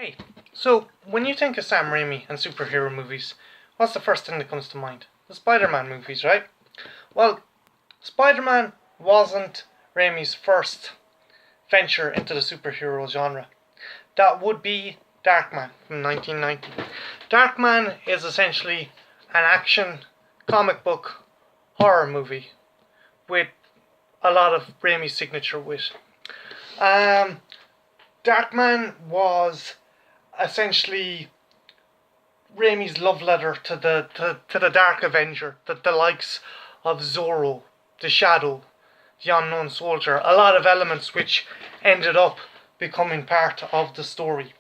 Hey, so when you think of Sam Raimi and superhero movies, what's the first thing that comes to mind? The Spider-Man movies, right? Well, Spider-Man wasn't Raimi's first venture into the superhero genre. That would be DARKMAN from 1990. DARKMAN is essentially an action comic book horror movie with a lot of Raimi's signature wit. Darkman was essentially Raimi's love letter to the Dark Avenger, the likes of Zorro, the Shadow, the Unknown Soldier. A lot of elements which ended up becoming part of the story.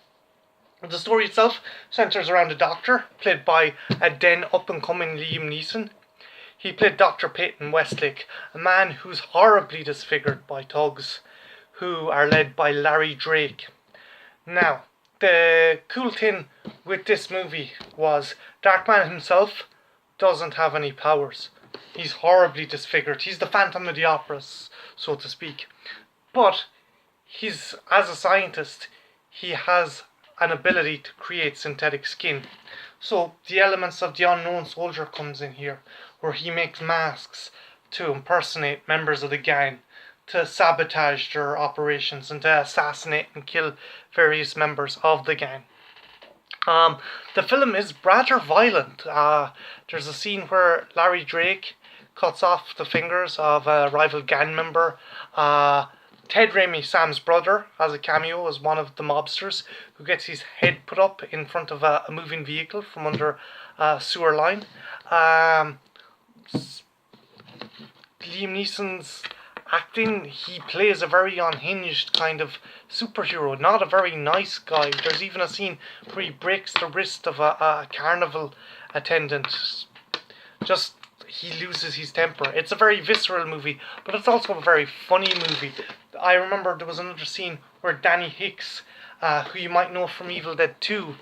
The story itself centers around a doctor played by a then up and coming Liam Neeson. He played Dr. Peyton Westlake, a man who's horribly disfigured by thugs who are led by Larry Drake. Now, the cool thing with this movie was Darkman himself doesn't have any powers. He's horribly disfigured. He's the Phantom of the Opera, so to speak. But as a scientist, he has an ability to create synthetic skin. So the elements of the Unknown Soldier comes in here, where he makes masks to impersonate members of the gang, to sabotage their operations, and to assassinate and kill various members of the gang. The film is rather violent. There's a scene where Larry Drake cuts off the fingers of a rival gang member. Ted Raimi, Sam's brother, has a cameo as one of the mobsters who gets his head put up in front of a moving vehicle from under a sewer line. Liam Neeson's acting, he plays a very unhinged kind of superhero, not a very nice guy. There's even a scene where he breaks the wrist of a carnival attendant. He loses his temper. It's a very visceral movie, but it's also a very funny movie. I remember there was another scene where Danny Hicks, who you might know from Evil Dead 2,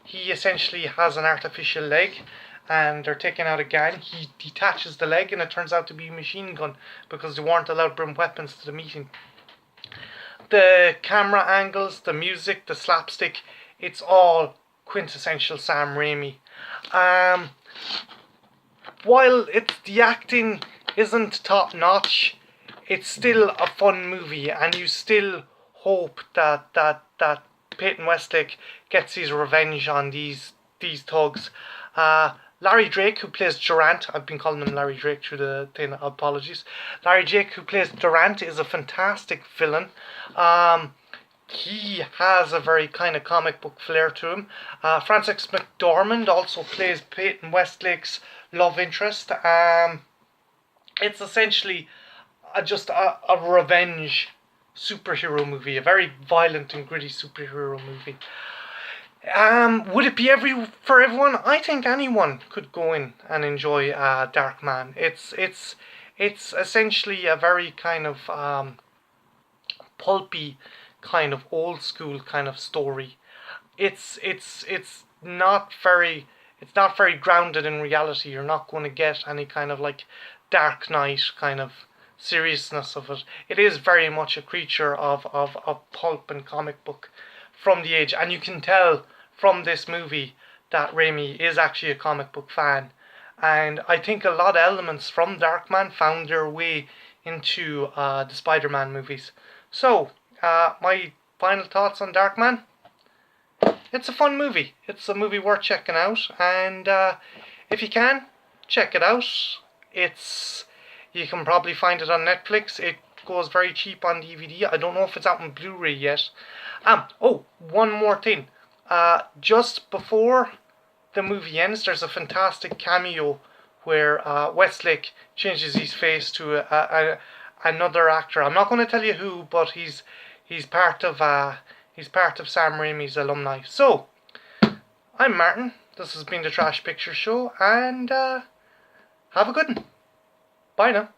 he essentially has an artificial leg, and they're taking out a gang. He detaches the leg, and it turns out to be a machine gun because they weren't allowed to bring weapons to the meeting. The camera angles, the music, the slapstick, it's all quintessential Sam Raimi. While the acting isn't top notch, it's still a fun movie, and you still hope that Peyton Westlake gets his revenge on these thugs. Larry Drake, who plays Durant, I've been calling him Larry Drake through the thing, apologies. Larry Drake, who plays Durant, is a fantastic villain. He has a very kind of comic book flair to him. Frances McDormand also plays Peyton Westlake's love interest. It's essentially just a revenge superhero movie, a very violent and gritty superhero movie. Would it be for everyone? I think anyone could go in and enjoy Darkman. It's essentially a very kind of pulpy, kind of old school kind of story. It's not very grounded in reality. You're not going to get any kind of like Dark Knight kind of seriousness of it. It is very much a creature of pulp and comic book from the age, and you can tell from this movie that Raimi is actually a comic book fan, and I think a lot of elements from Darkman found their way into the Spider-Man movies. So my final thoughts on Darkman: it's a fun movie. It's a movie worth checking out, and if you can, check it out. You can probably find it on Netflix. It goes very cheap on DVD. I don't know if it's out on Blu-ray yet. One more thing. Just before the movie ends, there's a fantastic cameo where Westlake changes his face to another actor. I'm not going to tell you who, but he's part of Sam Raimi's alumni. So, I'm Martin. This has been the Trash Picture Show, and have a good one. Bye now.